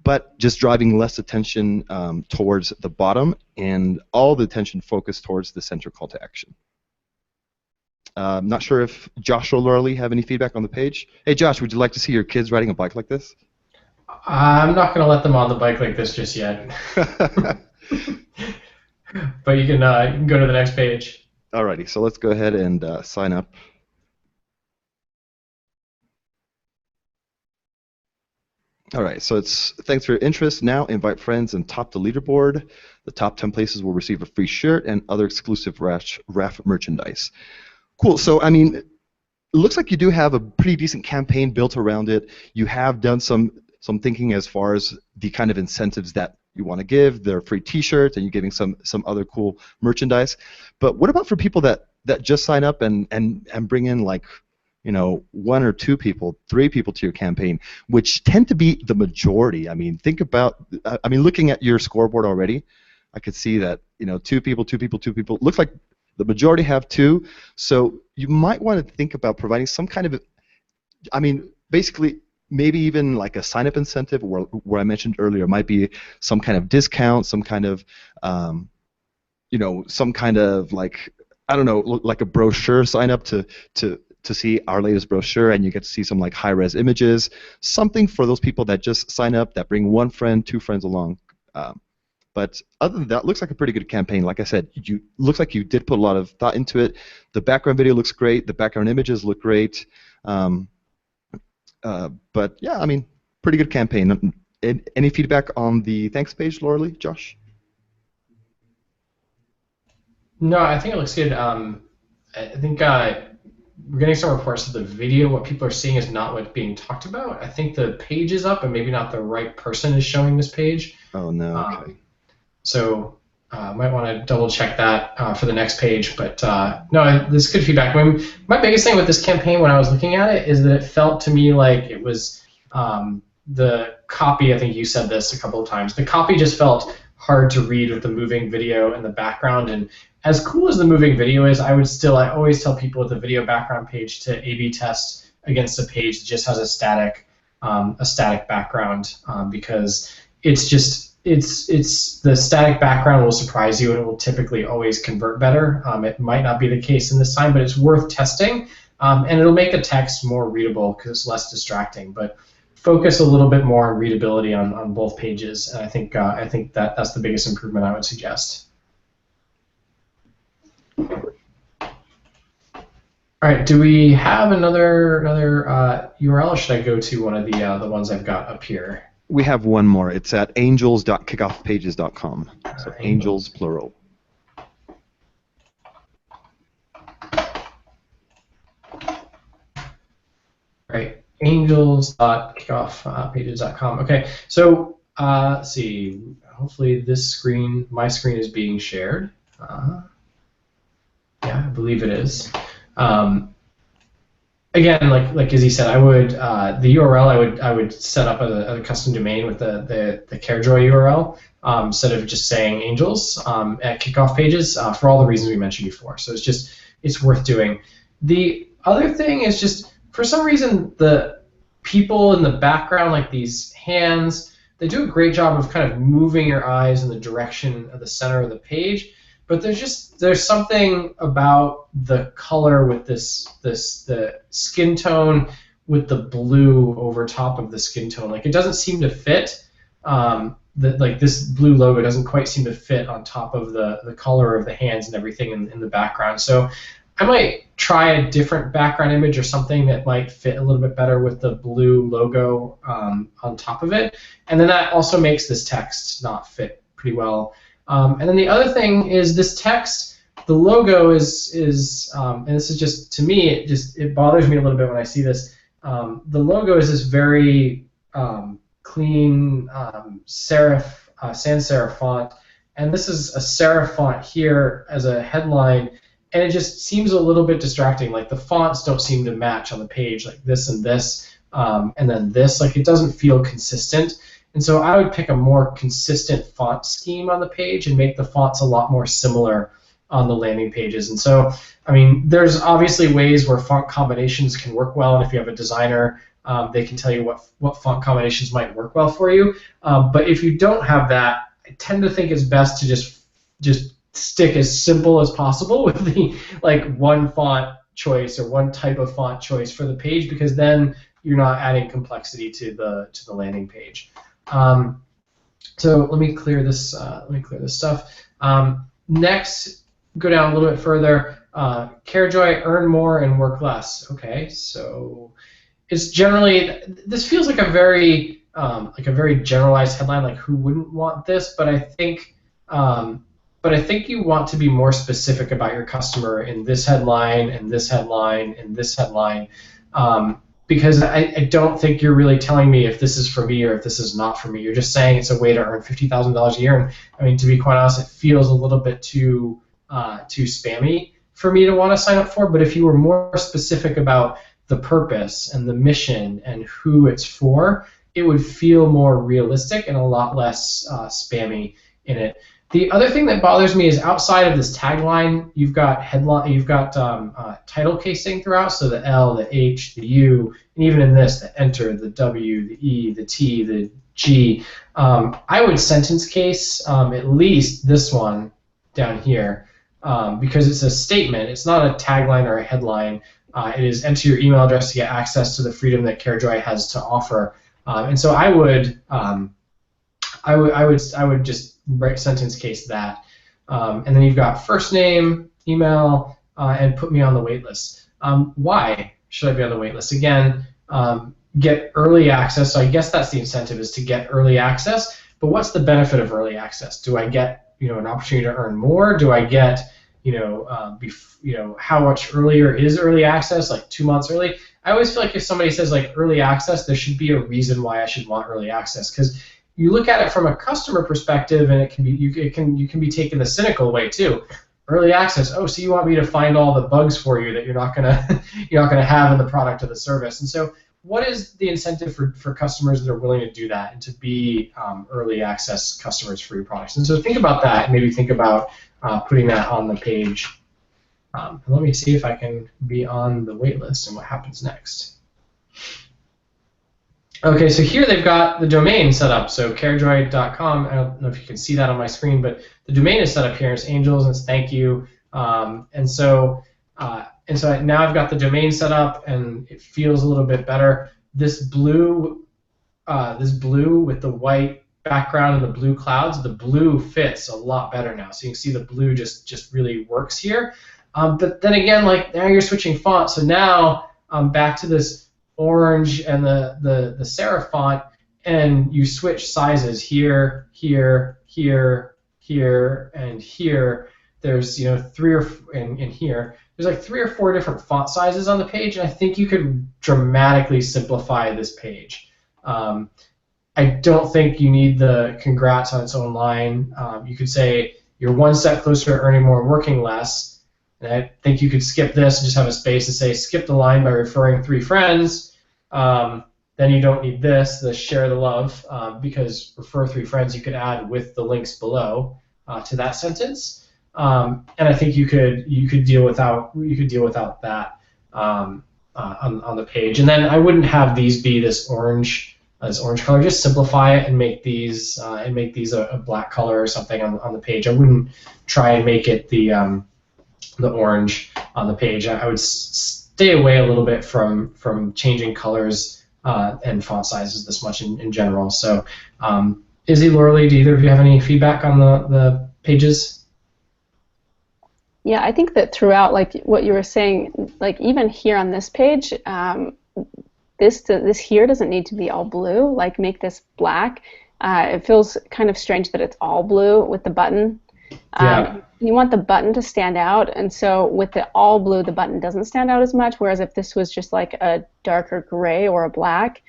but just driving less attention towards the bottom and all the attention focused towards the center call to action. Not sure if Josh or Laura have any feedback on the page. Hey Josh, would you like to see your kids riding a bike like this? I'm not going to let them on the bike like this just yet. But you can go to the next page. Alrighty, so let's go ahead and sign up. Alright, so it's thanks for your interest. Now invite friends and top the leaderboard. The top 10 places will receive a free shirt and other exclusive RAF merchandise. Cool, so I mean, it looks like you do have a pretty decent campaign built around it. You have done some thinking as far as the kind of incentives that you want to give. There are free T-shirts, and you're giving some other cool merchandise. But what about for people that just sign up and bring in, like, one or two people, three people to your campaign, which tend to be the majority? I mean, think about, looking at your scoreboard already, I could see that, two people. Looks like the majority have two. So you might want to think about providing some kind of, basically, maybe even like a sign-up incentive, where I mentioned earlier might be some kind of discount, some kind of, some kind of like I don't know, like a brochure sign up to see our latest brochure, and you get to see some like high-res images, something for those people that just sign up, that bring one friend, two friends along. But other than that, looks like a pretty good campaign. Like I said, looks like you did put a lot of thought into it. The background video looks great. The background images look great. But yeah, I mean, pretty good campaign. Any feedback on the thanks page, Laura Lee, Josh? No, I think it looks good. I think we're getting some reports that the video, what people are seeing is not what's being talked about. I think the page is up and maybe not the right person is showing this page. Oh, no, okay. So might want to double check that for the next page. But no, this is good feedback. My biggest thing with this campaign when I was looking at it is that it felt to me like it was the copy, I think you said this a couple of times, the copy just felt hard to read with the moving video in the background. And as cool as the moving video is, I always tell people with the video background page to A/B test against a page that just has a static background because it's the static background will surprise you and it will typically always convert better. It might not be the case in this time, but it's worth testing, and it'll make the text more readable because it's less distracting. But focus a little bit more on readability on both pages, and I think that's the biggest improvement I would suggest. All right, do we have another URL, or should I go to one of the ones I've got up here? We have one more. It's at angels.kickoffpages.com. So angels, plural. Right, angels.kickoffpages.com. Okay, so let's see. Hopefully my screen is being shared. Yeah, I believe it is. Again, like Izzy said, I would the URL I would set up a custom domain with the CareJoy URL instead of just saying angels at kickoff pages for all the reasons we mentioned before. So it's worth doing. The other thing is just for some reason the people in the background, like these hands, they do a great job of kind of moving your eyes in the direction of the center of the page. But there's something about the color with the skin tone with the blue over top of the skin tone. Like it doesn't seem to fit. Like this blue logo doesn't quite seem to fit on top of the color of the hands and everything in the background. So I might try a different background image or something that might fit a little bit better with the blue logo on top of it. And then that also makes this text not fit pretty well. And then the other thing is this text, the logo is and this is just, to me, it bothers me a little bit when I see this. The logo is this very clean sans serif font, and this is a serif font here as a headline, and it just seems a little bit distracting. Like the fonts don't seem to match on the page, like this and this, and then this. Like it doesn't feel consistent. And so I would pick a more consistent font scheme on the page and make the fonts a lot more similar on the landing pages. And so, I mean, there's obviously ways where font combinations can work well, and if you have a designer, they can tell you what font combinations might work well for you. But if you don't have that, I tend to think it's best to just stick as simple as possible with the one font choice or one type of font choice for the page, because then you're not adding complexity to the landing page. So let me clear this. Stuff. Next, go down a little bit further. CareJoy, earn more and work less. Okay, so it's generally, this feels like a very generalized headline. Like who wouldn't want this? But I think you want to be more specific about your customer in this headline and this headline and this headline. Because I don't think you're really telling me if this is for me or if this is not for me. You're just saying it's a way to earn $50,000 a year. And I mean, to be quite honest, it feels a little bit too spammy for me to want to sign up for. But if you were more specific about the purpose and the mission and who it's for, it would feel more realistic and a lot less spammy in it. The other thing that bothers me is outside of this tagline, you've got title casing throughout, so the L, the H, the U, and even in this, the Enter, the W, the E, the T, the G. I would sentence case at least this one down here because it's a statement. It's not a tagline or a headline. It is enter your email address to get access to the freedom that CareJoy has to offer. And so I would just write sentence case that, and then you've got first name, email, and put me on the wait list. Why should I be on the wait list? Again, get early access. So I guess that's the incentive, is to get early access. But what's the benefit of early access? Do I get an opportunity to earn more? Do I get how much earlier is early access? Like 2 months early? I always feel like if somebody says like early access, there should be a reason why I should want early access, because you look at it from a customer perspective, and it can be you can be taken the cynical way too. Early access. Oh, so you want me to find all the bugs for you that you're not gonna have in the product or the service? And so, what is the incentive for customers that are willing to do that and to be early access customers for your products? And so think about that, and maybe think about putting that on the page. Let me see if I can be on the wait list and what happens next. Okay, so here they've got the domain set up. So carejoy.com. I don't know if you can see that on my screen, but the domain is set up here. It's angels, and it's thank you. And so now I've got the domain set up, and it feels a little bit better. This blue with the white background and the blue clouds, the blue fits a lot better now. So you can see the blue just really works here. But then again, like now you're switching font, so now back to this orange and the serif font, and you switch sizes here, here, here, here, and here. There's three or in here. There's like 3 or 4 different font sizes on the page, and I think you could dramatically simplify this page. I don't think you need the congrats on its own line. You could say you're one step closer to earning more and working less. And I think you could skip this and just have a space and say skip the line by referring 3 friends. Then you don't need this, the share the love, because refer 3 friends you could add with the links below to that sentence. And I think you could deal without that on the page. And then I wouldn't have these be this orange color. Just simplify it and make these a black color or something on the page. I wouldn't try and make it the orange on the page. I would stay away a little bit from changing colors and font sizes this much in general. So, Izzy, Lauralee, do either of you have any feedback on the pages? Yeah, I think that throughout, like what you were saying, like even here on this page, this here doesn't need to be all blue. Like make this black. It feels kind of strange that it's all blue with the button. Yeah. You want the button to stand out, and so with the all blue, the button doesn't stand out as much, whereas if this was just like a darker gray or a black,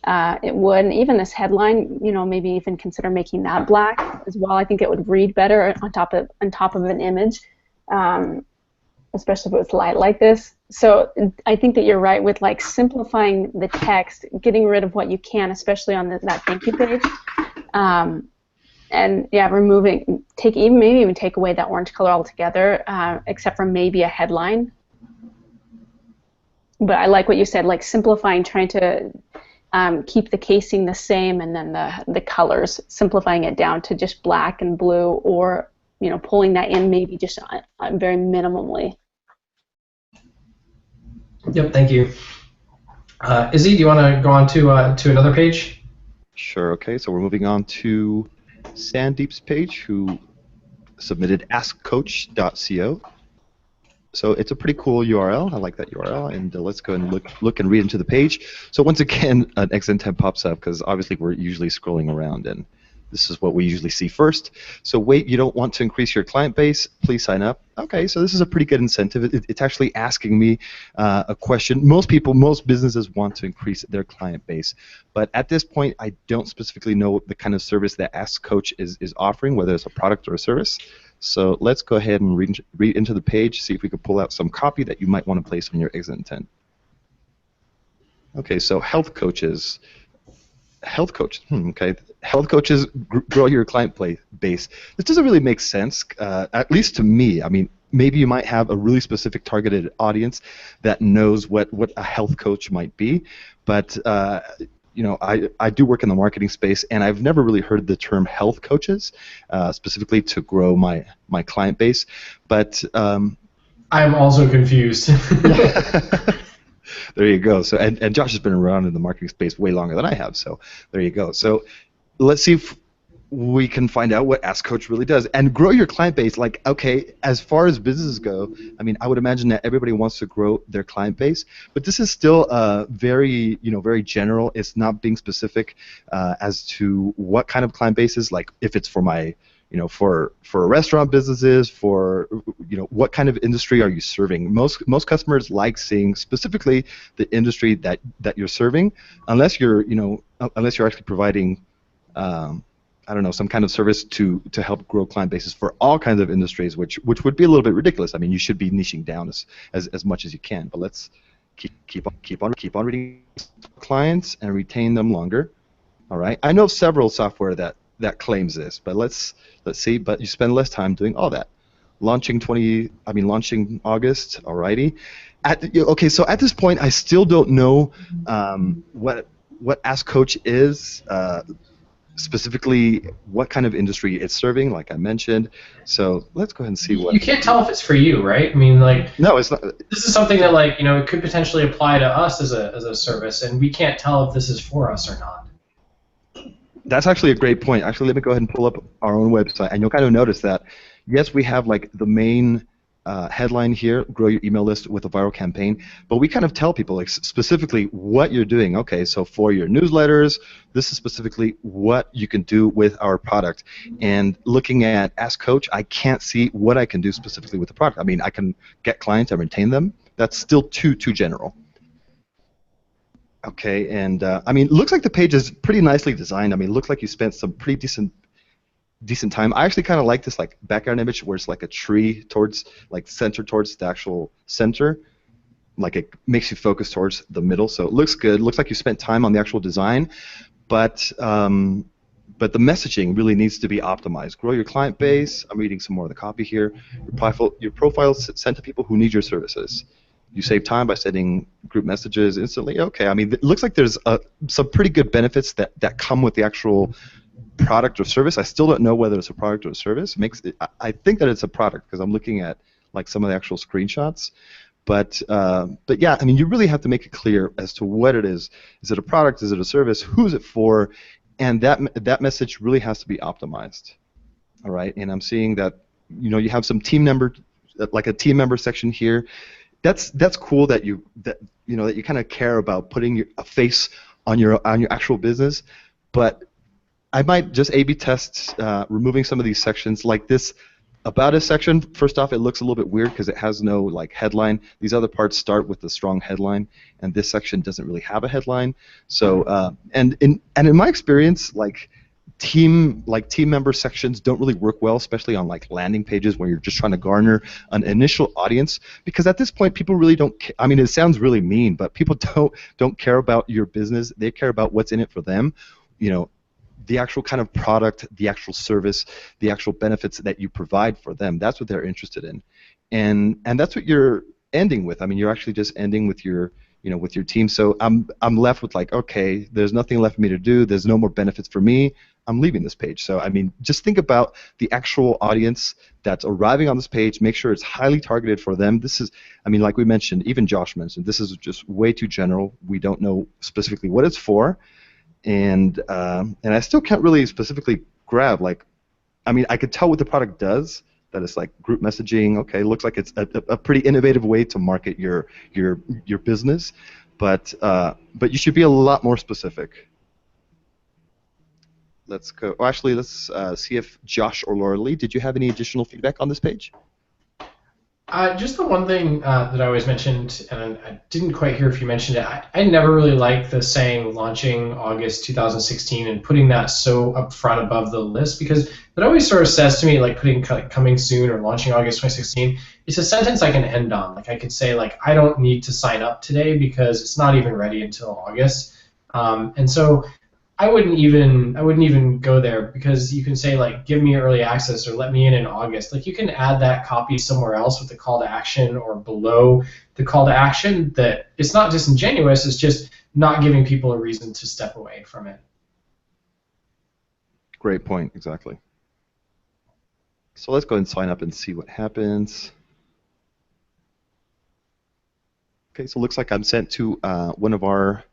it would. And even this headline, maybe even consider making that black as well. I think it would read better on top of an image, especially if it was light like this. So I think that you're right with like simplifying the text, getting rid of what you can, especially on that thank you page. And yeah, maybe even take away that orange color altogether, except for maybe a headline. But I like what you said, like simplifying, trying to keep the casing the same, and then the colors, simplifying it down to just black and blue, or pulling that in maybe just very minimally. Yep, thank you. Izzy, do you want to go on to another page? Sure. Okay, so we're moving on to Sandeep's page, who submitted askcoach.co. So it's a pretty cool URL. I like that URL, and let's go and look and read into the page. So once again, an excellent tab pops up because obviously we're usually scrolling around, and this is what we usually see first. So wait, you don't want to increase your client base? Please sign up. Okay, so this is a pretty good incentive. It's actually asking me a question. Most businesses want to increase their client base, but at this point, I don't specifically know the kind of service that Ask Coach is offering, whether it's a product or a service. So let's go ahead and read into the page, see if we can pull out some copy that you might want to place on your exit intent. Okay, so health coaches. Okay. Health coaches grow your client base. This doesn't really make sense, at least to me. I mean, maybe you might have a really specific targeted audience that knows what a health coach might be, but I do work in the marketing space, and I've never really heard the term health coaches, specifically to grow my client base. But I'm also confused. there you go. So and Josh has been around in the marketing space way longer than I have. So there you go. So let's see if we can find out what Ask Coach really does and grow your client base. Like, okay, as far as businesses go, I mean, I would imagine that everybody wants to grow their client base, but this is still very general. It's not being specific as to what kind of client bases. Like, if it's for my, for restaurant businesses, for what kind of industry are you serving? Most customers like seeing specifically the industry that you're serving, unless you're actually providing I don't know, some kind of service to help grow client bases for all kinds of industries, which would be a little bit ridiculous. I mean, you should be niching down as much as you can. But let's keep on reading clients and retain them longer. All right. I know of several software that claims this, but let's see. But you spend less time doing all that. Launching August. Alrighty. Okay. So at this point, I still don't know what Ask Coach is. Specifically what kind of industry it's serving, like I mentioned. So let's go ahead and see what... You can't tell if it's for you, right? I mean, like... No, it's not. This is something that, like, it could potentially apply to us as a service, and we can't tell if this is for us or not. That's actually a great point. Actually, let me go ahead and pull up our own website, and you'll kind of notice that, yes, we have, like, the main headline here, grow your email list with a viral campaign, but we kind of tell people like specifically what you're doing. Okay, so for your newsletters, this is specifically what you can do with our product. And looking at Ask Coach, I can't see what I can do specifically with the product. I mean, I can get clients and retain them. That's still too general. Okay, and I mean, it looks like the page is pretty nicely designed. I mean, it looks like you spent some pretty decent time. I actually kind of like this like background image where it's like a tree centered towards the actual center. Like it makes you focus towards the middle, so it looks good. It looks like you spent time on the actual design, but the messaging really needs to be optimized. Grow your client base. I'm reading some more of the copy here. Your profile is sent to people who need your services. You save time by sending group messages instantly. Okay, I mean, it looks like there's some pretty good benefits that come with the actual product or service. I still don't know whether it's a product or a service. I think that it's a product because I'm looking at like some of the actual screenshots. But yeah, I mean, you really have to make it clear as to what it is. Is it a product? Is it a service? Who's it for? And that message really has to be optimized. All right. And I'm seeing that you have some team member, like a team member section here. That's cool that you kind of care about putting a face on your actual business, but I might just A/B test removing some of these sections like this About Us section. First off, it looks a little bit weird because it has no like headline. These other parts start with a strong headline, and this section doesn't really have a headline. So and in my experience, like team member sections don't really work well, especially on like landing pages where you're just trying to garner an initial audience, because at this point people really don't I mean, it sounds really mean, but people don't care about your business. They care about what's in it for them. The actual kind of product, the actual service, the actual benefits that you provide for them. That's what they're interested in, and that's what you're ending with. I mean, you're actually just ending with your team. So I'm left with like, okay, there's nothing left for me to do. There's no more benefits for me. I'm leaving this page. So I mean, just think about the actual audience that's arriving on this page. Make sure it's highly targeted for them. This is, I mean, like we mentioned, even Josh mentioned, this is just way too general. We don't know specifically what it's for. And I still can't really specifically grab, like, I mean, I could tell what the product does, that it's like group messaging. Okay, looks like it's a pretty innovative way to market your business, but you should be a lot more specific. Let's go. Oh, actually, let's see if Josh or Laura Lee, did you have any additional feedback on this page? Just the one thing that I always mentioned, and I didn't quite hear if you mentioned it, I never really liked the saying launching August 2016 and putting that so up front above the list, because it always sort of says to me, like putting coming soon or launching August 2016, it's a sentence I can end on. Like I could say, like, I don't need to sign up today because it's not even ready until August. And so I wouldn't even go there, because you can say like, give me early access or let me in August. Like you can add that copy somewhere else with the call to action or below the call to action, that it's not disingenuous, it's just not giving people a reason to step away from it. Great point, exactly. So let's go ahead and sign up and see what happens. Okay, so it looks like I'm sent to one of our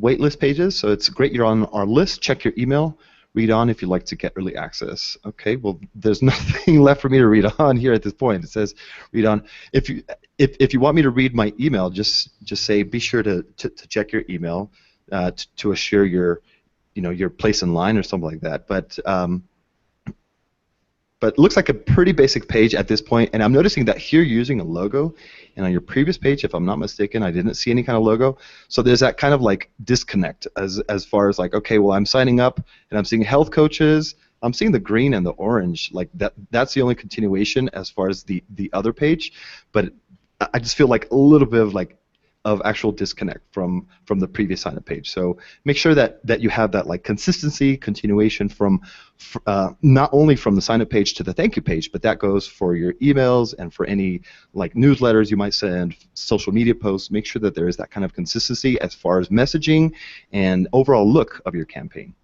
waitlist pages. So it's great you're on our list. Check your email. Read on if you'd like to get early access. Okay, well, there's nothing left for me to read on here at this point. It says read on. If you want me to read my email, just say be sure to check your email to assure your your place in line or something like that. But it looks like a pretty basic page at this point, and I'm noticing that here you're using a logo, and on your previous page, if I'm not mistaken, I didn't see any kind of logo. So there's that kind of like disconnect as far as like, okay, well, I'm signing up and I'm seeing health coaches, I'm seeing the green and the orange, like that's the only continuation as far as the other page, but I just feel like a little bit of actual disconnect from the previous sign-up page. So make sure that you have that like consistency, continuation from not only from the sign-up page to the thank you page, but that goes for your emails and for any like newsletters you might send, social media posts. Make sure that there is that kind of consistency as far as messaging and overall look of your campaign.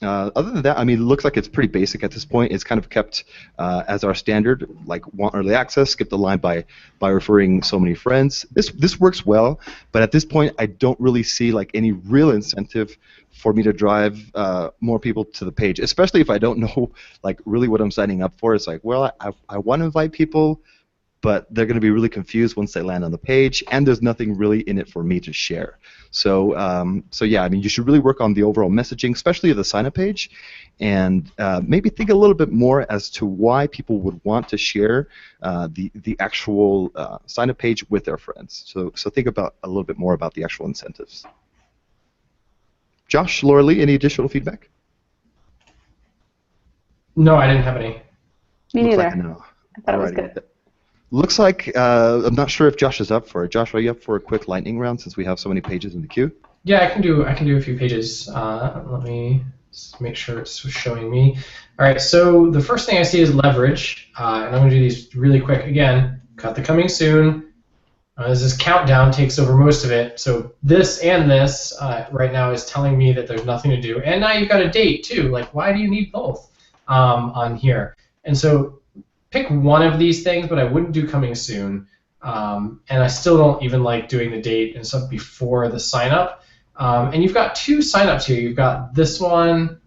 Other than that, I mean, it looks like it's pretty basic at this point. It's kind of kept as our standard, like want early access, skip the line by referring so many friends. This works well, but at this point, I don't really see like any real incentive for me to drive more people to the page, especially if I don't know like really what I'm signing up for. It's like, well, I want to invite people, but they're going to be really confused once they land on the page, and there's nothing really in it for me to share. So, so yeah, I mean, you should really work on the overall messaging, especially the sign-up page, and maybe think a little bit more as to why people would want to share the actual sign-up page with their friends. So think about a little bit more about the actual incentives. Josh, Laura Lee, any additional feedback? No, I didn't have any. Me neither. Like no. I thought it was good. Looks like, I'm not sure if Josh is up for it. Josh, are you up for a quick lightning round since we have so many pages in the queue? Yeah, I can do a few pages. Let me just make sure it's showing me. All right, so the first thing I see is leverage, and I'm going to do these really quick. Again, cut the coming soon. As this countdown takes over most of it, so this and this right now is telling me that there's nothing to do. And now you've got a date too. Like, why do you need both on here? And so pick one of these things, but I wouldn't do coming soon. And I still don't even like doing the date and stuff before the sign up. And you've got two signups here. You've got this one,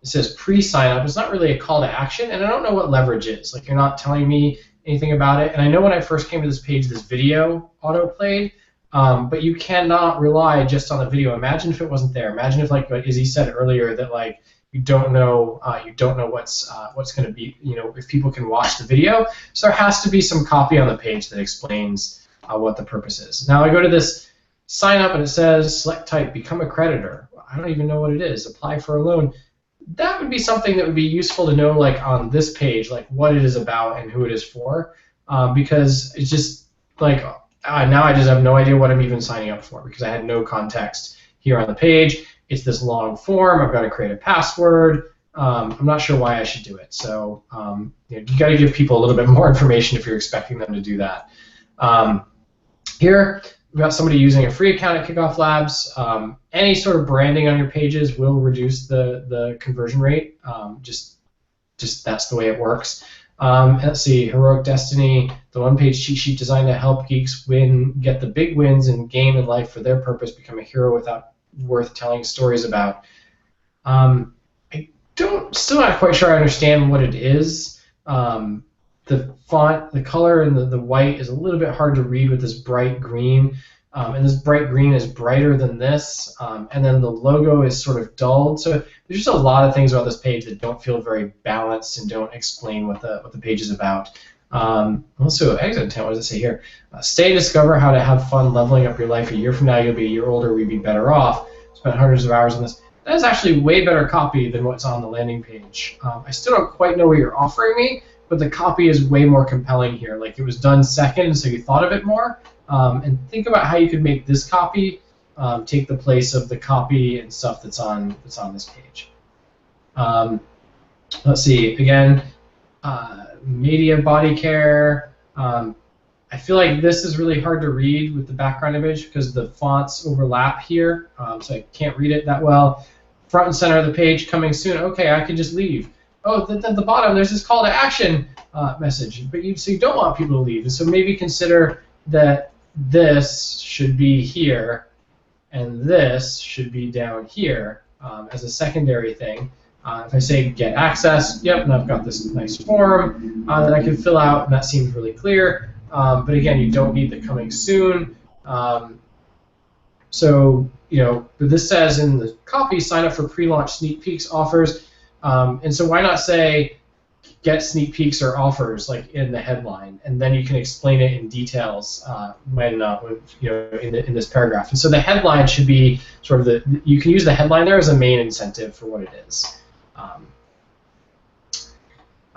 it says pre-sign up. It's not really a call to action, and I don't know what leverage is. Like, you're not telling me anything about it. And I know when I first came to this page, this video auto-played, but you cannot rely just on the video. Imagine if it wasn't there. Imagine if, like Izzy said earlier, that like you don't know what's going to be, if people can watch the video. So there has to be some copy on the page that explains what the purpose is. Now I go to this sign up and it says select type, become a creditor. I don't even know what it is. Apply for a loan. That would be something that would be useful to know, like on this page, like what it is about and who it is for, because it's just like now I just have no idea what I'm even signing up for because I had no context here on the page. It's this long form. I've got to create a password. I'm not sure why I should do it. So you got to give people a little bit more information if you're expecting them to do that. Here, we've got somebody using a free account at KickoffLabs. Any sort of branding on your pages will reduce the conversion rate. Just that's the way it works. Let's see, Heroic Destiny, the one-page cheat sheet designed to help geeks get the big wins in game and life for their purpose, become a hero worth telling stories about. Still not quite sure I understand what it is. The font, the color, and the white is a little bit hard to read with this bright green. And this bright green is brighter than this. And then the logo is sort of dulled. So there's just a lot of things about this page that don't feel very balanced and don't explain what the page is about. Also, exit intent, what does it say here? Stay, discover how to have fun leveling up your life. A year from now, you'll be a year older, we'd be better off. Spent hundreds of hours on this. That is actually way better copy than what's on the landing page. I still don't quite know what you're offering me, but the copy is way more compelling here. Like, it was done second, so you thought of it more. And think about how you could make this copy take the place of the copy and stuff that's on this page. Let's see, again, media, body care. I feel like this is really hard to read with the background image because the fonts overlap here, so I can't read it that well. Front and center of the page coming soon. Okay, I can just leave. Oh, at the bottom there's this call to action message, but so you don't want people to leave, and so maybe consider that this should be here, and this should be down here as a secondary thing. If I say get access, yep, and I've got this nice form that I can fill out, and that seems really clear. But again, you don't need the coming soon. So, but this says in the copy, sign up for pre-launch sneak peeks offers. And so why not say get sneak peeks or offers like in the headline, and then you can explain it in details in this paragraph. And so the headline should be sort of you can use the headline there as a main incentive for what it is.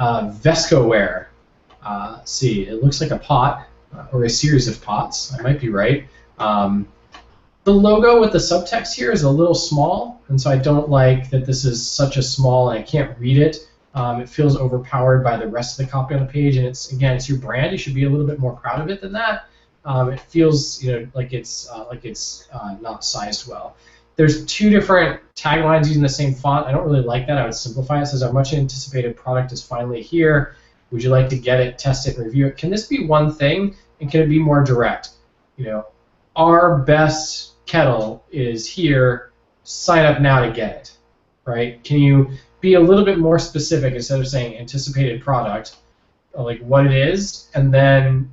Vescoware. See, it looks like a pot or a series of pots. I might be right. The logo with the subtext here is a little small, and so I don't like that this is such a small and I can't read it. It feels overpowered by the rest of the copy on the page, and it's your brand. You should be a little bit more proud of it than that. It feels like it's not sized well. There's two different taglines using the same font. I don't really like that. I would simplify it. It says our much anticipated product is finally here. Would you like to get it, test it, and review it? Can this be one thing, and can it be more direct? Our best kettle is here. Sign up now to get it, right? Can you be a little bit more specific instead of saying anticipated product, like what it is, and then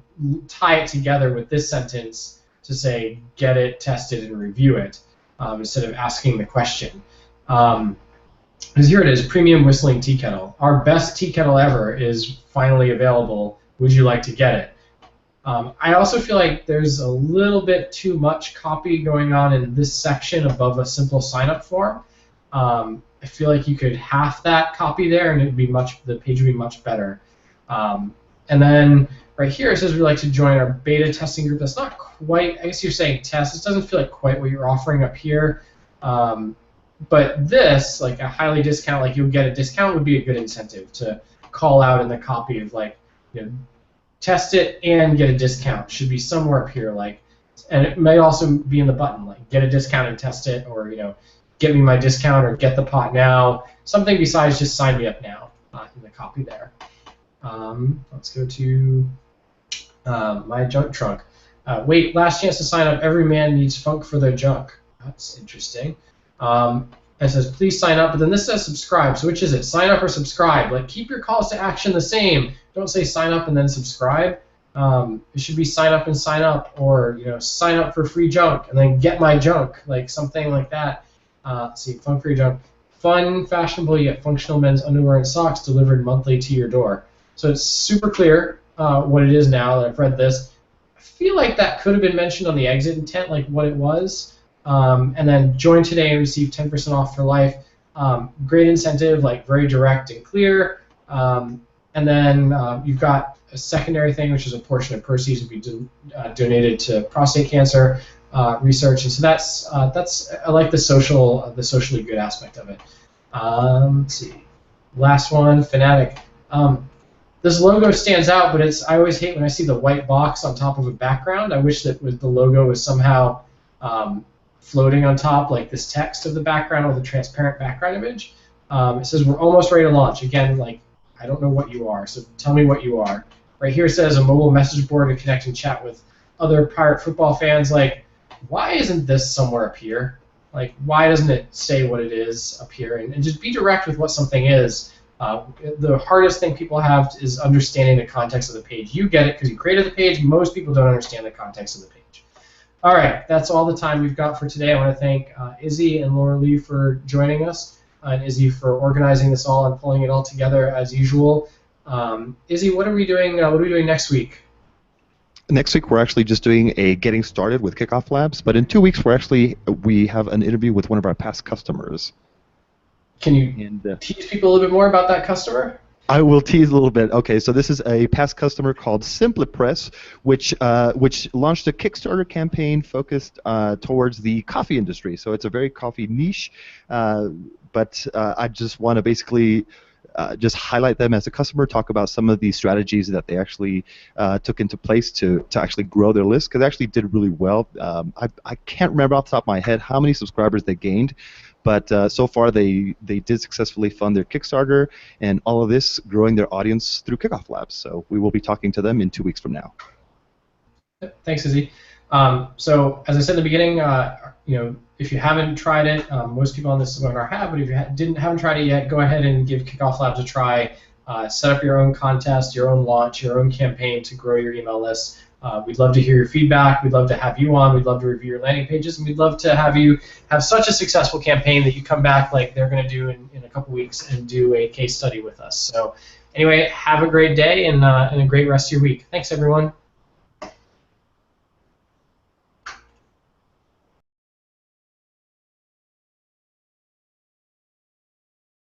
tie it together with this sentence to say get it, test it, and review it, instead of asking the question. Because here it is, premium whistling tea kettle. Our best tea kettle ever is finally available. Would you like to get it? I also feel like there's a little bit too much copy going on in this section above a simple sign-up form. I feel like you could half that copy there, and the page would be much better. And then right here it says we'd like to join our beta testing group. That's not quite. I guess you're saying test. It doesn't feel like quite what you're offering up here. But this, like a highly discount, like you'll get a discount, would be a good incentive to call out in the copy of test it and get a discount. Should be somewhere up here, and it may also be in the button, like get a discount and test it, or get me my discount, or get the pot now. Something besides just sign me up now in the copy there. Let's go to my junk trunk. Wait, last chance to sign up. Every man needs funk for their junk. That's interesting. It says please sign up, but then this says subscribe. So which is it? Sign up or subscribe? Keep your calls to action the same. Don't say sign up and then subscribe. It should be sign up and sign up, or sign up for free junk and then get my junk, something like that. Let's see, fun free junk. Fun, fashionable, yet functional men's underwear and socks delivered monthly to your door. So it's super clear what it is now that I've read this. I feel like that could have been mentioned on the exit intent, like what it was. And then join today and receive 10% off for life. Great incentive, very direct and clear. And then you've got a secondary thing, which is a portion of proceeds would be donated to prostate cancer research. And so that's I like the socially good aspect of it. Let's see, last one, Fanatic. This logo stands out, but I always hate when I see the white box on top of a background. I wish that the logo was somehow floating on top, like this text of the background or the transparent background image. It says we're almost ready to launch. Again, I don't know what you are, so tell me what you are. Right here it says a mobile message board to connect and chat with other Pirate football fans. Why isn't this somewhere up here? Why doesn't it say what it is up here? And just be direct with what something is. The hardest thing people have is understanding the context of the page. You get it because you created the page. Most people don't understand the context of the page. All right, that's all the time we've got for today. I want to thank Izzy and Laura Lee for joining us, and Izzy for organizing this all and pulling it all together as usual. Izzy, what are we doing? What are we doing next week? Next week we're actually just doing a getting started with KickoffLabs, but in 2 weeks we have an interview with one of our past customers. Can you tease people a little bit more about that customer? I will tease a little bit. Okay, so this is a past customer called SimpliPress, which launched a Kickstarter campaign focused towards the coffee industry. So it's a very coffee niche, but I just want to basically just highlight them as a customer, talk about some of the strategies that they actually took into place to actually grow their list, because they actually did really well. I can't remember off the top of my head how many subscribers they gained, but so far they did successfully fund their Kickstarter, and all of this growing their audience through KickoffLabs. So we will be talking to them in 2 weeks from now. Thanks, Izzy. So as I said in the beginning, if you haven't tried it, most people on this webinar have, but if you haven't tried it yet, go ahead and give KickoffLabs a try. Set up your own contest, your own launch, your own campaign to grow your email list. We'd love to hear your feedback. We'd love to have you on. We'd love to review your landing pages, and we'd love to have you have such a successful campaign that you come back like they're going to do in a couple weeks and do a case study with us. So anyway, have a great day and a great rest of your week. Thanks, everyone.